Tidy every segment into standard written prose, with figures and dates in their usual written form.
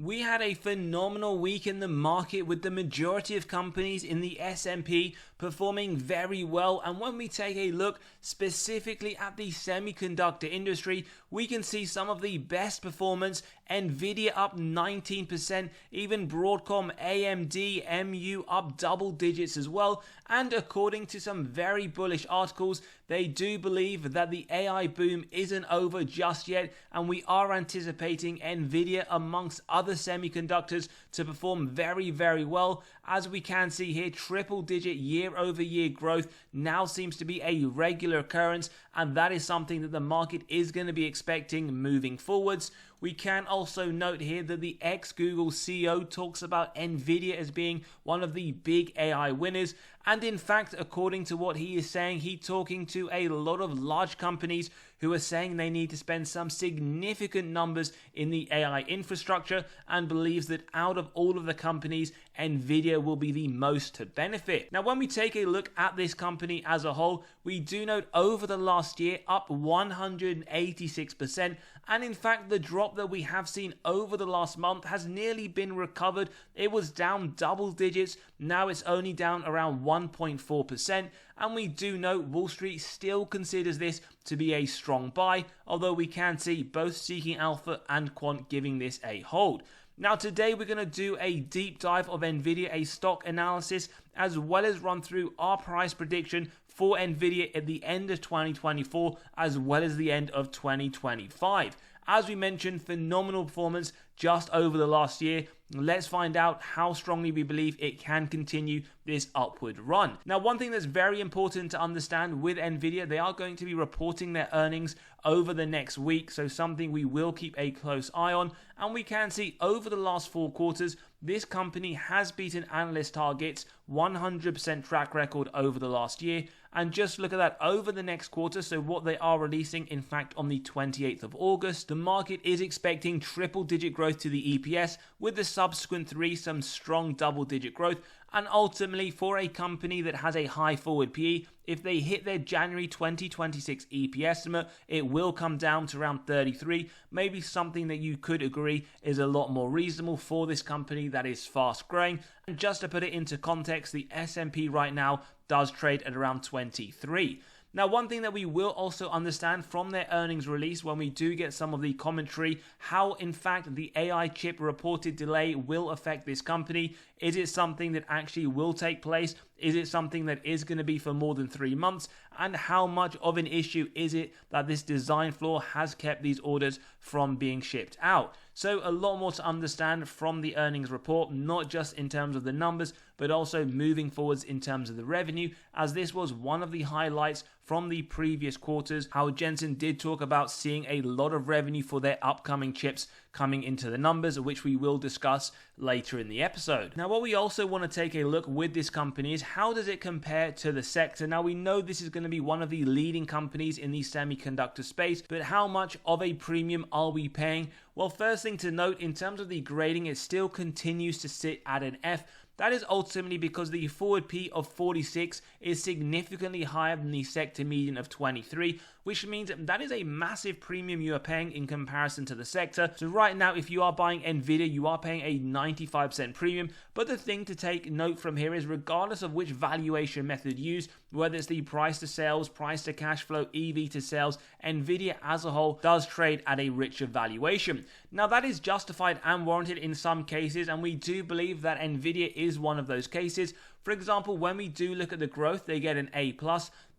We had a phenomenal week in the market with the majority of companies in the S&P performing very well, and when we take a look specifically at the semiconductor industry, we can see some of the best performance. Nvidia up 19%, even Broadcom, AMD, MU up double digits as well, and according to some very bullish articles, they do believe that the AI boom isn't over just yet, and we are anticipating Nvidia amongst other semiconductors to perform very well. As we can see here, triple digit year-over-year growth now seems to be a regular occurrence, and that is something that the market is going to be expecting moving forwards. We can also note here that the ex-Google CEO talks about Nvidia as being one of the big AI winners, and in fact, according to what he is saying, he's talking to a lot of large companies who are saying they need to spend some significant numbers in the AI infrastructure, and believes that out of all of the companies, Nvidia will be the most to benefit. Now, when we take a look at this company as a whole, we do note over the last year up 186%, and in fact the drop that we have seen over the last month has nearly been recovered. It was down double digits, now it's only down around 1.4%, and we do note Wall Street still considers this to be a strong buy, although we can see both Seeking Alpha and Quant giving this a hold. Now today we're going to do a deep dive of Nvidia, a stock analysis, as well as run through our price prediction for Nvidia at the end of 2024 as well as the end of 2025. As we mentioned, phenomenal performance just over the last year. Let's find out how strongly we believe it can continue this upward run. Now, one thing that's very important to understand with Nvidia, they are going to be reporting their earnings over the next week, so something we will keep a close eye on. And we can see over the last 4 quarters, this company has beaten analyst targets, 100% track record over the last year. And just look at that over the next quarter, so what they are releasing, in fact, on the 28th of August, the market is expecting triple-digit growth to the EPS, with the subsequent 3 some strong double-digit growth. And ultimately, for a company that has a high forward PE, if they hit their January 2026 EP estimate, it will come down to around 33, maybe something that you could agree is a lot more reasonable for this company that is fast growing. And just to put it into context, the S&P right now does trade at around 23. Now, one thing that we will also understand from their earnings release when we do get some of the commentary, how in fact the AI chip reported delay will affect this company. Is it something that actually will take place? Is it something that is going to be for more than 3 months? And how much of an issue is it that this design flaw has kept these orders from being shipped out? So a lot more to understand from the earnings report, not just in terms of the numbers, but also moving forwards in terms of the revenue, as this was one of the highlights from the previous quarters. How Jensen did talk about seeing a lot of revenue for their upcoming chips coming into the numbers, which we will discuss later in the episode. Now, what we also want to take a look with this company is how does it compare to the sector? Now, we know this is going to be one of the leading companies in the semiconductor space, but how much of a premium are we paying? Well, first thing to note, in terms of the grading, it still continues to sit at an F. That is ultimately because the forward P of 46 is significantly higher than the sector median of 23, which means that is a massive premium you are paying in comparison to the sector. So right now, if you are buying Nvidia, you are paying a 95% premium. But the thing to take note from here is, regardless of which valuation method used, whether it's the price to sales, price to cash flow, EV to sales, Nvidia as a whole does trade at a richer valuation. Now, that is justified and warranted in some cases, and we do believe that Nvidia is one of those cases. For example, when we do look at the growth, they get an A+.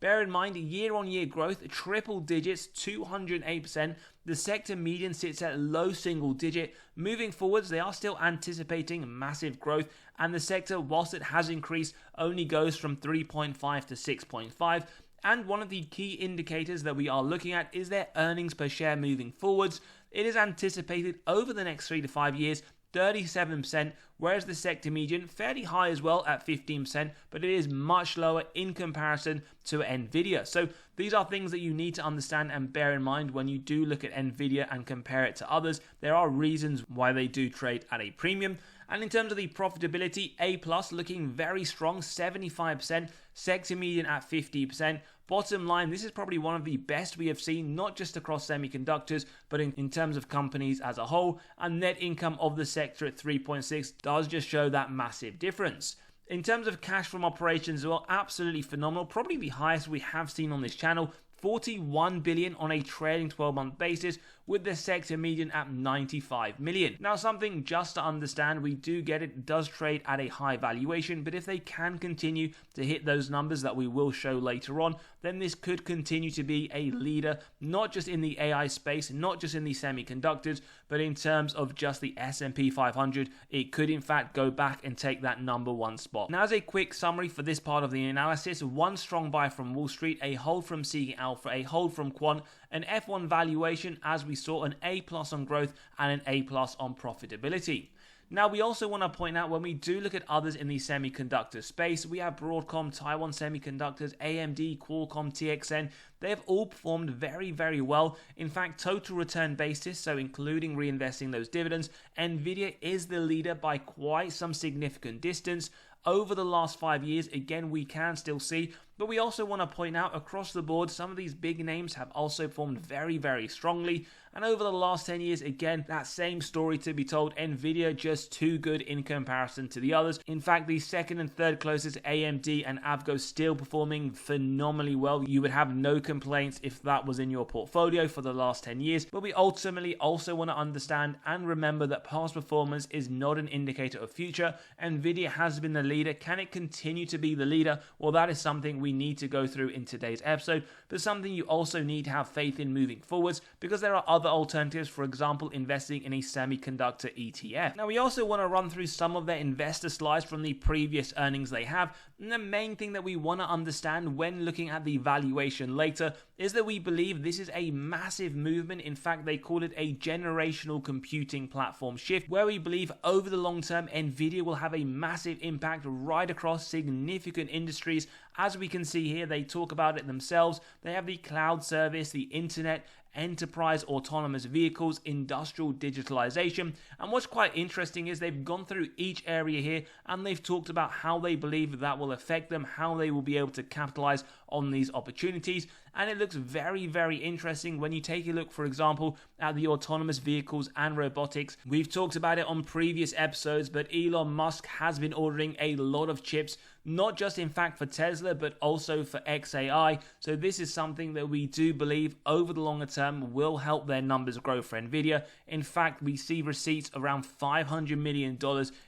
Bear in mind, year-on-year growth, triple digits, 208%. The sector median sits at low single digit. Moving forwards, they are still anticipating massive growth, and the sector, whilst it has increased, only goes from 3.5 to 6.5. And one of the key indicators that we are looking at is their earnings per share moving forwards. It is anticipated over the next 3 to 5 years 37%, whereas the sector median, fairly high as well at 15%, but it is much lower in comparison to Nvidia. So these are things that you need to understand and bear in mind when you do look at Nvidia and compare it to others. There are reasons why they do trade at a premium. And in terms of the profitability, A+, looking very strong, 75%, sector median at 50%. Bottom line, this is probably one of the best we have seen, not just across semiconductors, but in terms of companies as a whole, and net income of the sector at 3.6 does just show that massive difference. In terms of cash from operations as well, absolutely phenomenal, probably the highest we have seen on this channel, 41 billion on a trailing 12-month basis, with the sector median at 95 million. Now, something just to understand, we do get it does trade at a high valuation, but if they can continue to hit those numbers that we will show later on, then this could continue to be a leader, not just in the AI space, not just in the semiconductors, but in terms of just the S&P 500, it could in fact go back and take that number one spot. Now, as a quick summary for this part of the analysis, one strong buy from Wall Street, a hold from Seeking Alpha, a hold from Quant, an F1 valuation, as we saw an A+ on growth and an A+ on profitability. Now, we also want to point out when we do look at others in the semiconductor space, we have Broadcom, Taiwan Semiconductors, AMD, Qualcomm, TXN. They have all performed very, very well. In fact, total return basis, so including reinvesting those dividends, Nvidia is the leader by quite some significant distance. Over the last 5 years, again, we can still see, but we also want to point out across the board, some of these big names have also performed very, very strongly. And over the last 10 years, again, that same story to be told, Nvidia just too good in comparison to the others. In fact, the second and third closest, AMD and Avgo, still performing phenomenally well. You would have no complaints if that was in your portfolio for the last 10 years. But we ultimately also want to understand and remember that past performance is not an indicator of future. Nvidia has been the leader. Can it continue to be the leader? Well, that is something we need to go through in today's episode, but something you also need to have faith in moving forwards, because there are other alternatives, for example, investing in a semiconductor ETF. Now, we also want to run through some of their investor slides from the previous earnings they have, and the main thing that we want to understand when looking at the valuation later is that we believe this is a massive movement. In fact, they call it a generational computing platform shift, where we believe over the long term, Nvidia will have a massive impact right across significant industries. As we can see here, they talk about it themselves. They have the cloud service, the internet, enterprise autonomous vehicles, industrial digitalization. And what's quite interesting is they've gone through each area here and they've talked about how they believe that will affect them, how they will be able to capitalize on these opportunities. And it looks very, very interesting when you take a look, for example, at the autonomous vehicles and robotics. We've talked about it on previous episodes, but Elon Musk has been ordering a lot of chips, not just in fact for Tesla, but also for XAI. So this is something that we do believe over the longer term will help their numbers grow for Nvidia. In fact, we see receipts around $500 million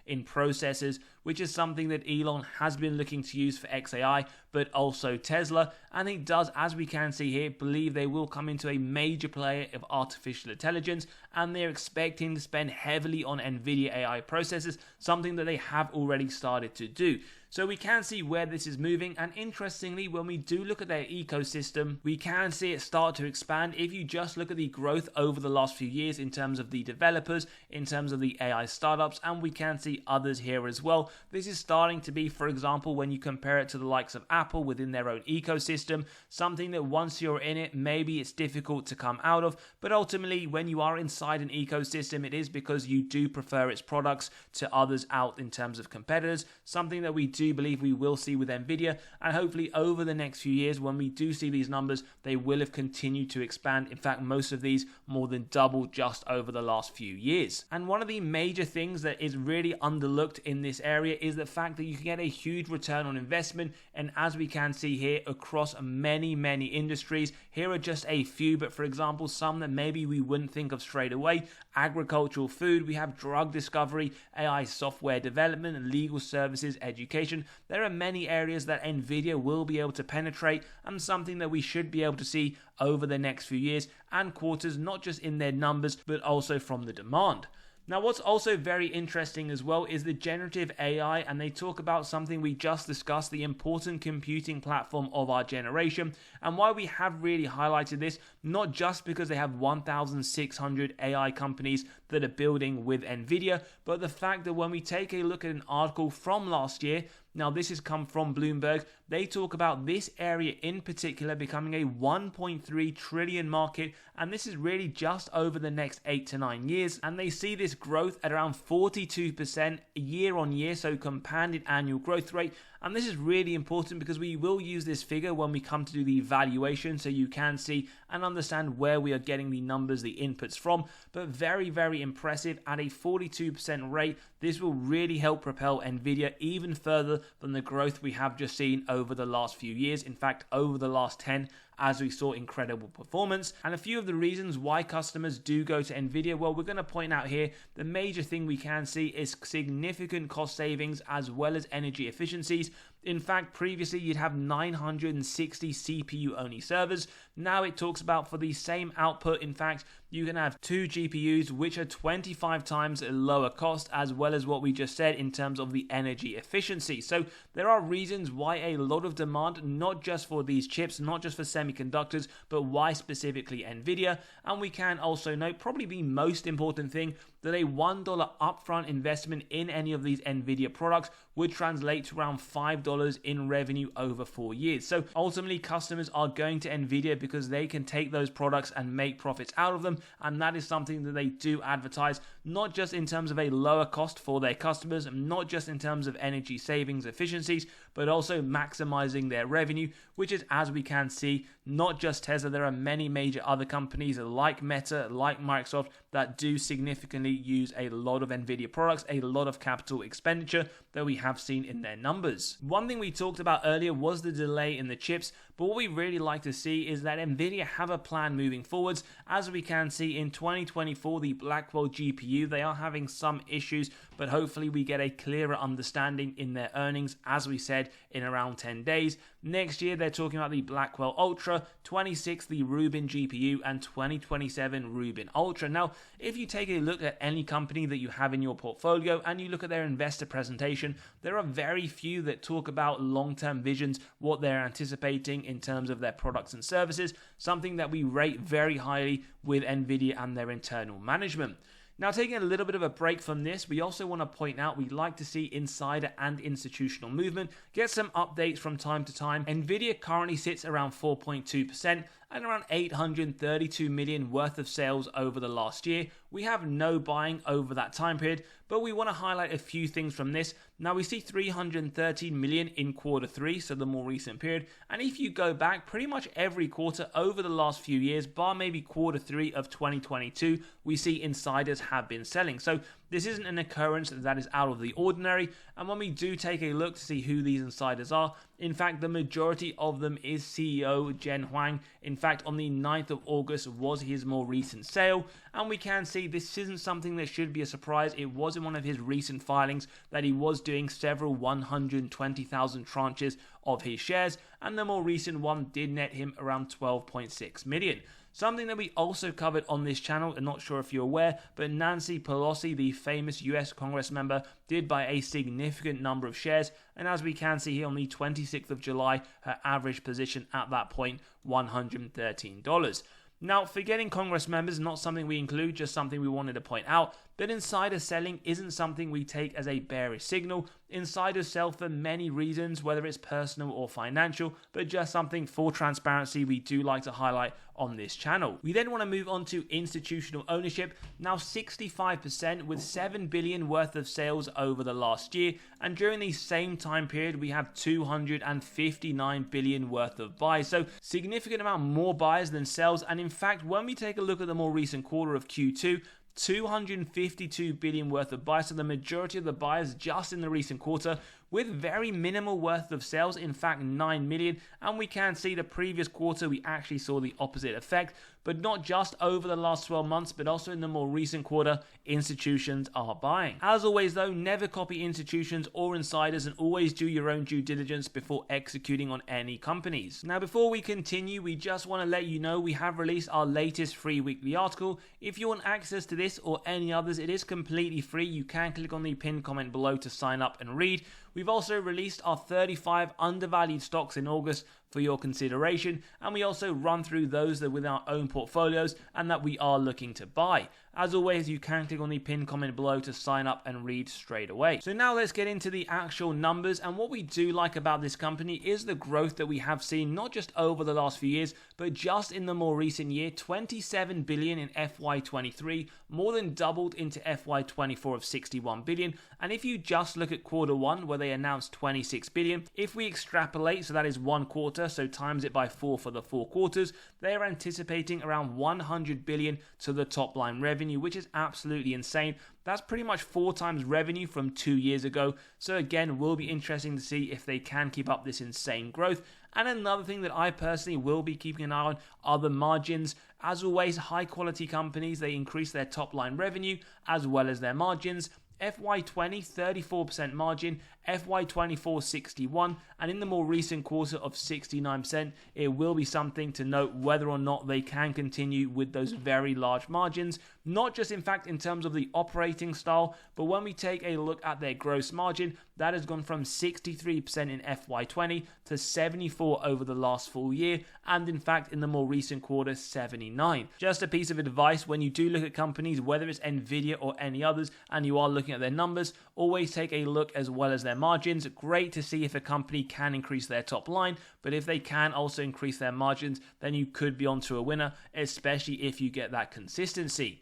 in processors, which is something that Elon has been looking to use for XAI, but also Tesla. And it does, as we can see here, believe they will come into a major player of artificial intelligence, and they're expecting to spend heavily on Nvidia AI processors, something that they have already started to do. So we can see where this is moving, and interestingly, when we do look at their ecosystem, we can see it start to expand. If you just look at the growth over the last few years in terms of the developers, in terms of the AI startups, and we can see others here as well. This is starting to be, for example, when you compare it to the likes of Apple within their own ecosystem, something that once you're in it, maybe it's difficult to come out of, but ultimately when you are inside an ecosystem, it is because you do prefer its products to others out in terms of competitors, something that we do believe we will see with Nvidia, and hopefully over the next few years when we do see these numbers, they will have continued to expand. In fact, most of these more than doubled just over the last few years. And one of the major things that is really underlooked in this area is the fact that you can get a huge return on investment, and as we can see here across many industries, here are just a few, but for example some that maybe we wouldn't think of straight away: agricultural, food, we have drug discovery, AI software development, legal services, education. There are many areas that Nvidia will be able to penetrate, and something that we should be able to see over the next few years and quarters, not just in their numbers but also from the demand. Now, what's also very interesting as well is the generative AI, and they talk about something we just discussed, the important computing platform of our generation, and why we have really highlighted this, not just because they have 1,600 AI companies that are building with Nvidia, but the fact that when we take a look at an article from last year, now this has come from Bloomberg, they talk about this area in particular becoming a 1.3 trillion market, and this is really just over the next 8 to 9 years, and they see this growth at around 42% year on year, so compounded annual growth rate, And this is really important because we will use this figure when we come to do the valuation, so you can see and understand where we are getting the numbers, the inputs from. But very, very impressive at a 42% rate. This will really help propel Nvidia even further than the growth we have just seen over the last few years. In fact, over the last 10, as we saw incredible performance. And a few of the reasons why customers do go to Nvidia, well, we're going to point out here the major thing we can see is significant cost savings as well as energy efficiencies. In fact, previously you'd have 960 CPU only servers. Now it talks about for the same output, in fact, you can have 2 GPUs which are 25 times lower cost, as well as what we just said in terms of the energy efficiency. So there are reasons why a lot of demand, not just for these chips, not just for semiconductors, but why specifically Nvidia. And we can also note probably the most important thing, that a $1 upfront investment in any of these Nvidia products would translate to around $5 in revenue over 4 years. So ultimately customers are going to Nvidia because they can take those products and make profits out of them, and that is something that they do advertise, not just in terms of a lower cost for their customers, not just in terms of energy savings efficiencies, but also maximizing their revenue, which is, as we can see, not just Tesla. There are many major other companies like Meta, like Microsoft, that do significantly use a lot of Nvidia products, a lot of capital expenditure that we have seen in their numbers. One thing we talked about earlier was the delay in the chips, but what we really like to see is that Nvidia have a plan moving forwards. As we can see in 2024, the Blackwell GPU, they are having some issues, but hopefully we get a clearer understanding in their earnings, as we said, in around 10 days. Next year, they're talking about the Blackwell Ultra, 26 the Rubin GPU, and 2027 Rubin Ultra. Now, if you take a look at any company that you have in your portfolio and you look at their investor presentation, there are very few that talk about long-term visions, what they're anticipating in terms of their products and services, something that we rate very highly with Nvidia and their internal management. Now, taking a little bit of a break from this, we also want to point out we'd like to see insider and institutional movement, get some updates from time to time. Nvidia currently sits around 4.2% and around 832 million worth of sales over the last year. We have no buying over that time period, but we want to highlight a few things from this. Now, we see 313 million in quarter 3, so the more recent period, and if you go back pretty much every quarter over the last few years, bar maybe quarter 3 of 2022, we see insiders have been selling. So this isn't an occurrence that is out of the ordinary, and when we do take a look to see who these insiders are, in fact, the majority of them is CEO Jen Huang. In fact, on the 9th of August was his more recent sale, and we can see this isn't something that should be a surprise. It was in one of his recent filings that he was doing several 120,000 tranches of his shares, and the more recent one did net him around 12.6 million. Something that we also covered on this channel, and not sure if you're aware, but Nancy Pelosi, the famous US Congress member, did buy a significant number of shares, and as we can see here on the 26th of July, her average position at that point, $113. Now, forgetting Congress members, not something we include, just something we wanted to point out, but insider selling isn't something we take as a bearish signal. Insiders sell for many reasons, whether it's personal or financial, but just something for transparency we do like to highlight on this channel. We then want to move on to institutional ownership, now 65% with 7 billion worth of sales over the last year, and during the same time period we have 259 billion worth of buys, so significant amount more buyers than sales. And in fact, when we take a look at the more recent quarter of Q2, 252 billion worth of buys, so the majority of the buyers just in the recent quarter, with very minimal worth of sales, in fact 9 million, and we can see the previous quarter we actually saw the opposite effect, but not just over the last 12 months, but also in the more recent quarter, institutions are buying. As always though, never copy institutions or insiders, and always do your own due diligence before executing on any companies. Now, before we continue, we just want to let you know we have released our latest free weekly article. If you want access to this or any others, it is completely free. You can click on the pinned comment below to sign up and read. We've also released our 35 undervalued stocks in August for your consideration, and we also run through those that are within our own portfolios and that we are looking to buy. As always, you can click on the pinned comment below to sign up and read straight away. So now let's get into the actual numbers, and what we do like about this company is the growth that we have seen not just over the last few years, but just in the more recent year. 27 billion in FY23, more than doubled into FY24 of 61 billion, and if you just look at quarter one where they announced 26 billion, if we extrapolate, so that is one quarter, so times it by 4 for the 4 quarters, they are anticipating around 100 billion to the top line revenue, which is absolutely insane. That's pretty much 4 times revenue from 2 years ago. So again, will be interesting to see if they can keep up this insane growth. And another thing that I personally will be keeping an eye on are the margins. As always, high quality companies, they increase their top line revenue as well as their margins. FY20, 34% margin, FY24, 61, and in the more recent quarter of 69%, it will be something to note whether or not they can continue with those very large margins, not just in fact in terms of the operating style, but when we take a look at their gross margin, that has gone from 63% in FY20 to 74 over the last full year, and in fact in the more recent quarter, 79. Just a piece of advice, when you do look at companies, whether it's Nvidia or any others, and you are looking at their numbers, always take a look as well as their margins. Great to see if a company can increase their top line, but if they can also increase their margins, then you could be onto a winner, especially if you get that consistency.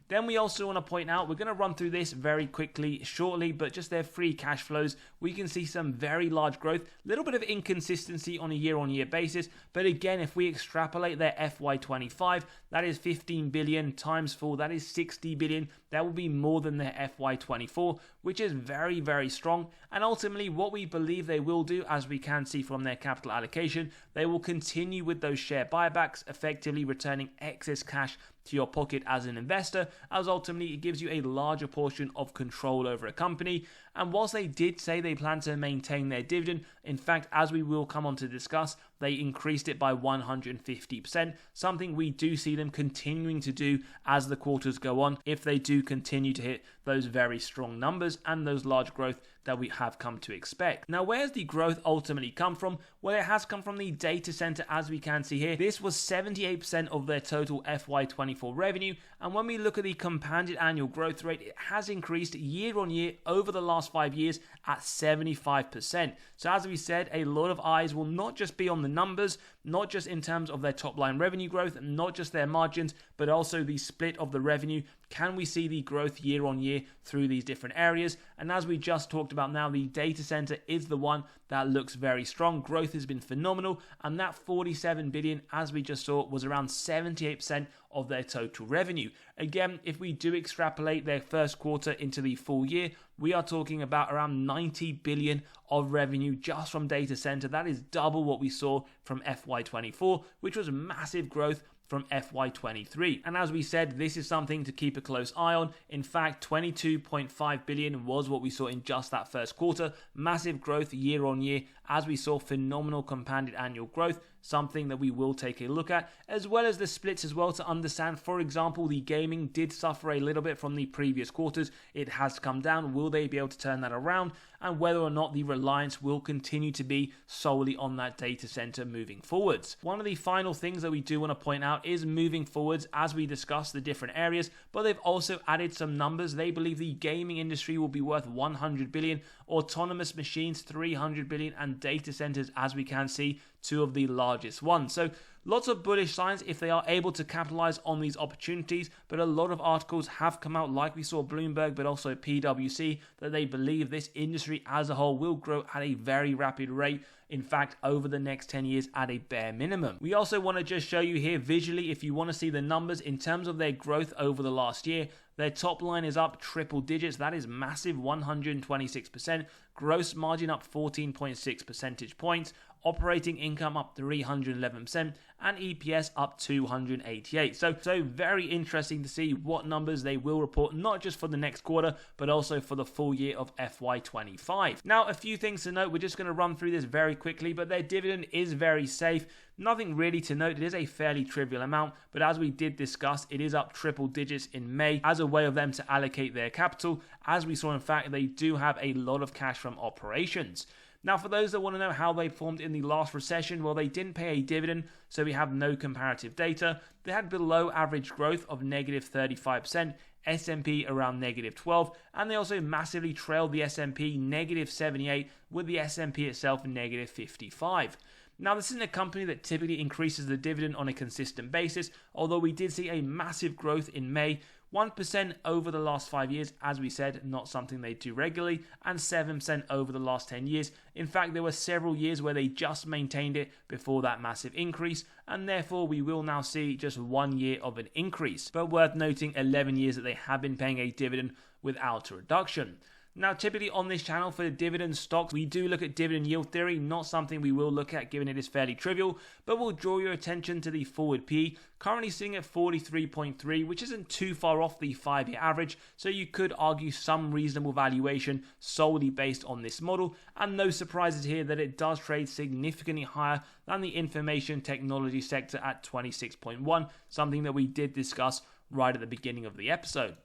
Then we also want to point out, we're going to run through this very quickly shortly, but just their free cash flows, we can see some very large growth, a little bit of inconsistency on a year-on-year basis, but again, if we extrapolate their FY25, that is 15 billion times 4, that is 60 billion. That will be more than their FY24, which is very, very strong. And ultimately, what we believe they will do, as we can see from their capital allocation, they will continue with those share buybacks, effectively returning excess cash to your pocket as an investor, as ultimately it gives you a larger portion of control over a company. And whilst they did say they plan to maintain their dividend, in fact, as we will come on to discuss, they increased it by 150%, something we do see them continuing to do as the quarters go on, if they do continue to hit those very strong numbers and those large growth that we have come to expect. Now, where's the growth ultimately come from? Well, it has come from the data center, as we can see here. This was 78% of their total FY24 revenue, and when we look at the compounded annual growth rate, it has increased year on year over the last 5 years at 75%. So as we said, a lot of eyes will not just be on the numbers, not just in terms of their top line revenue growth, not just their margins, but also the split of the revenue. Can we see the growth year on year through these different areas? And as we just talked about now, the data center is the one that looks very strong. Growth has been phenomenal, and that 47 billion, as we just saw, was around 78% of their total revenue. Again, if we do extrapolate their first quarter into the full year, we are talking about around 90 billion of revenue just from data center. That is double what we saw from FY24, which was massive growth from FY23. And as we said, this is something to keep a close eye on. In fact, 22.5 billion was what we saw in just that first quarter. Massive growth year on year, as we saw phenomenal compounded annual growth, something that we will take a look at, as well as the splits as well to understand. For example, the gaming did suffer a little bit from the previous quarters. It has come down. Will they be able to turn that around? And whether or not the reliance will continue to be solely on that data center moving forwards. One of the final things that we do want to point out is moving forwards, as we discuss the different areas, but they've also added some numbers. They believe the gaming industry will be worth 100 billion, autonomous machines 300 billion, and data centers, as we can see, two of the largest ones. So lots of bullish signs if they are able to capitalize on these opportunities, but a lot of articles have come out, like we saw Bloomberg, but also PwC, that they believe this industry as a whole will grow at a very rapid rate. In fact, over the next 10 years at a bare minimum. We also want to just show you here visually, if you want to see the numbers in terms of their growth over the last year. Their top line is up triple digits. That is massive, 126%. Gross margin up 14.6 percentage points. Operating income up 311%, and EPS up 288. So very interesting to see what numbers they will report, not just for the next quarter, but also for the full year of FY25. Now, a few things to note. We're just going to run through this very quickly, but their dividend is very safe. Nothing really to note. It is a fairly trivial amount, but as we did discuss, it is up triple digits in May as a way of them to allocate their capital. As we saw, in fact, they do have a lot of cash from operations. Now, for those that want to know how they performed in the last recession, well, they didn't pay a dividend, so we have no comparative data. They had below average growth of negative 35%, S&P around negative 12, and they also massively trailed the S&P negative 78, with the S&P itself negative 55. Now, this isn't a company that typically increases the dividend on a consistent basis, although we did see a massive growth in May, 1% over the last 5 years, as we said, not something they do regularly, and 7% over the last 10 years. In fact, there were several years where they just maintained it before that massive increase, and therefore we will now see just 1 year of an increase. But worth noting, 11 years that they have been paying a dividend without a reduction. Now, typically on this channel for the dividend stocks, we do look at dividend yield theory, not something we will look at given it is fairly trivial, but we'll draw your attention to the forward P, currently sitting at 43.3, which isn't too far off the 5-year average, so you could argue some reasonable valuation solely based on this model, and no surprises here that it does trade significantly higher than the information technology sector at 26.1, something that we did discuss right at the beginning of the episode.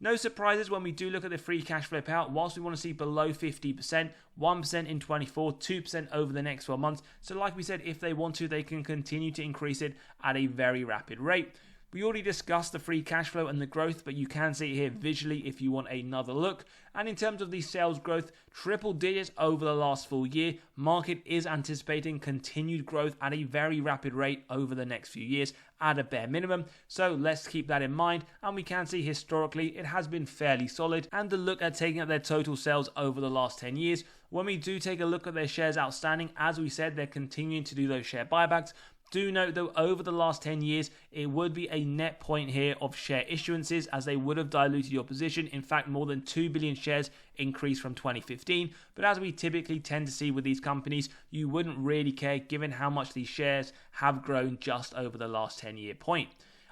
No surprises when we do look at the free cash flow payout. Whilst we want to see below 50%, 1% in 24, 2% over the next 12 months. So like we said, if they want to, they can continue to increase it at a very rapid rate. We already discussed the free cash flow and the growth, but you can see it here visually if you want another look. And in terms of the sales growth, triple digits over the last full year. Market is anticipating continued growth at a very rapid rate over the next few years at a bare minimum. So let's keep that in mind. And we can see historically it has been fairly solid. And to look at taking up their total sales over the last 10 years, when we do take a look at their shares outstanding, as we said, they're continuing to do those share buybacks. Do note though, over the last 10 years, it would be a net point here of share issuances as they would have diluted your position. In fact, more than 2 billion shares increased from 2015. But as we typically tend to see with these companies, you wouldn't really care given how much these shares have grown just over the last 10-year point.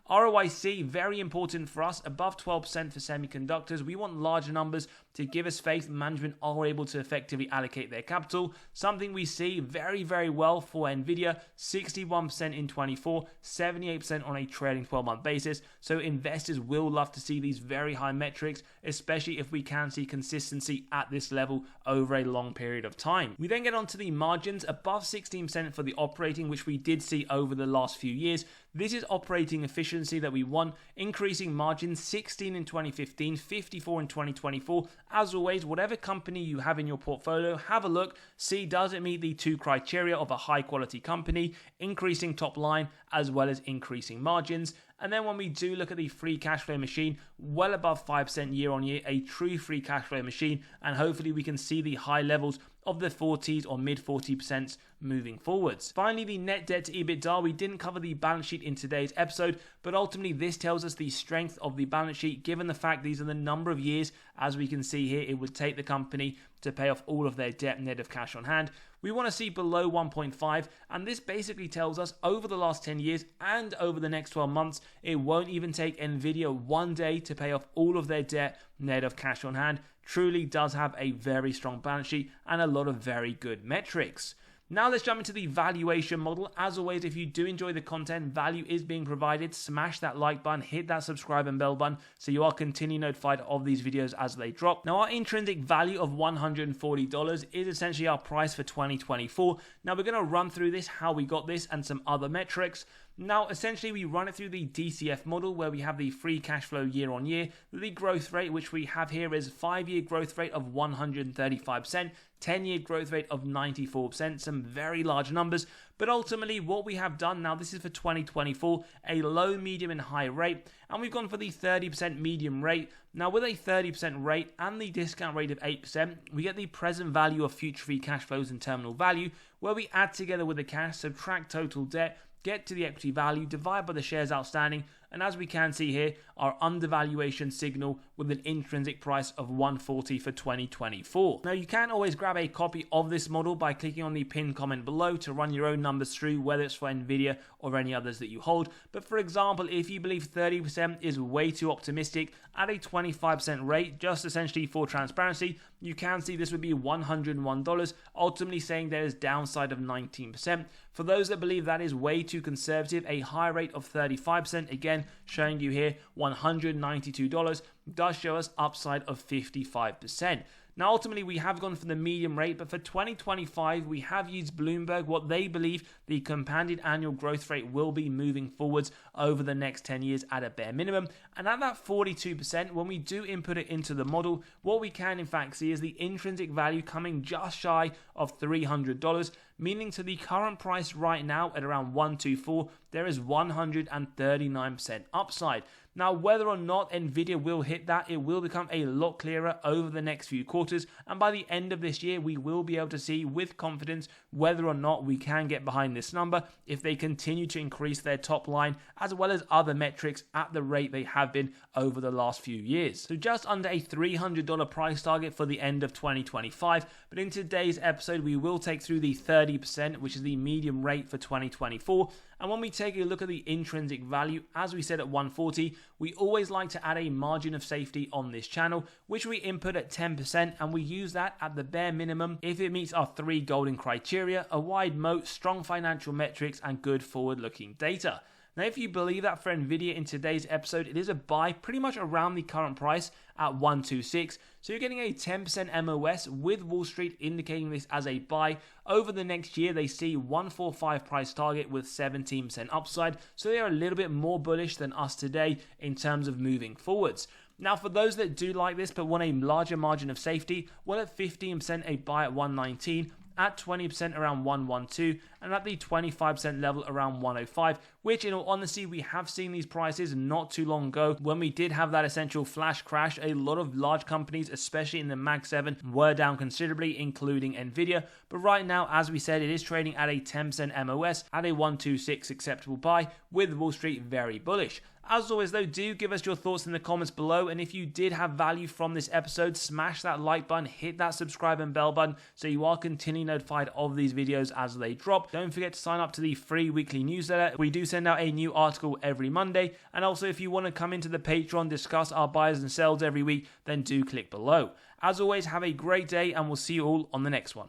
ROIC, very important for us, above 12% for semiconductors. We want larger numbers to give us faith management are able to effectively allocate their capital. Something we see very, very well for Nvidia, 61% in 24, 78% on a trailing 12-month basis. So investors will love to see these very high metrics, especially if we can see consistency at this level over a long period of time. We then get on to the margins, above 16% for the operating, which we did see over the last few years. This is operating efficiency that we want, increasing margins, 16 in 2015, 54 in 2024. As always, whatever company you have in your portfolio, have a look, see does it meet the two criteria of a high quality company, increasing top line as well as increasing margins. And then when we do look at the free cash flow machine, well above 5% year on year, a true free cash flow machine, and hopefully we can see the high levels of the 40s or mid 40% moving forwards. Finally, the net debt to EBITDA. We didn't cover the balance sheet in today's episode, but ultimately this tells us the strength of the balance sheet given the fact these are the number of years, as we can see here, it would take the company to pay off all of their debt net of cash on hand. We want to see below 1.5, and this basically tells us over the last 10 years and over the next 12 months, it won't even take Nvidia 1 day to pay off all of their debt net of cash on hand. Truly does have a very strong balance sheet and a lot of very good metrics. Now let's jump into the valuation model. As always, if you do enjoy the content, value is being provided. Smash that like button, hit that subscribe and bell button so you are continually notified of these videos as they drop. Now our intrinsic value of $140 is essentially our price for 2024. Now we're going to run through this, how we got this and some other metrics. Now, essentially, we run it through the DCF model where we have the free cash flow year on year. The growth rate, which we have here, is 5-year growth rate of 135%, 10-year growth rate of 94%, some very large numbers. But ultimately, what we have done now, this is for 2024, a low, medium, and high rate. And we've gone for the 30% medium rate. Now, with a 30% rate and the discount rate of 8%, we get the present value of future free cash flows and terminal value, where we add together with the cash, subtract total debt, get to the equity value, divide by the shares outstanding, and as we can see here, our undervaluation signal with an intrinsic price of $140 for 2024. Now you can always grab a copy of this model by clicking on the pinned comment below to run your own numbers through, whether it's for Nvidia or any others that you hold. But for example, if you believe 30% is way too optimistic at a 25% rate, just essentially for transparency, you can see this would be $101, ultimately saying there is downside of 19%. For those that believe that is way too conservative, a high rate of 35%, again showing you here $192, does show us upside of 55%. Now, ultimately, we have gone for the medium rate, but for 2025, we have used Bloomberg, what they believe the compounded annual growth rate will be moving forwards over the next 10 years at a bare minimum. And at that 42%, when we do input it into the model, what we can in fact see is the intrinsic value coming just shy of $300, meaning to the current price right now at around 124, there is 139% upside. Now, whether or not Nvidia will hit that, it will become a lot clearer over the next few quarters, and by the end of this year, we will be able to see with confidence whether or not we can get behind this number if they continue to increase their top line as well as other metrics at the rate they have been over the last few years. So just under a $300 price target for the end of 2025, but in today's episode, we will take through the 30%, which is the medium rate for 2024. And when we take a look at the intrinsic value, as we said at 140, we always like to add a margin of safety on this channel, which we input at 10%, and we use that at the bare minimum if it meets our 3 golden criteria: a wide moat, strong financial metrics, and good forward-looking data. Now, if you believe that for Nvidia in today's episode, it is a buy pretty much around the current price at 126. So you're getting a 10% MOS with Wall Street indicating this as a buy. Over the next year, they see 145 price target with 17% upside. So they are a little bit more bullish than us today in terms of moving forwards. Now, for those that do like this but want a larger margin of safety, well, at 15% a buy at 119, at 20% around 112, and at the 25% level around 105, which in all honesty, we have seen these prices not too long ago. When we did have that essential flash crash, a lot of large companies, especially in the Mag 7, were down considerably, including Nvidia. But right now, as we said, it is trading at a 10% MOS at a 126 acceptable buy, with Wall Street very bullish. As always though, do give us your thoughts in the comments below, and if you did have value from this episode, smash that like button, hit that subscribe and bell button so you are continually notified of these videos as they drop. Don't forget to sign up to the free weekly newsletter. We do send out a new article every Monday, and also if you want to come into the Patreon, discuss our buys and sells every week, then do click below. As always, have a great day, and we'll see you all on the next one.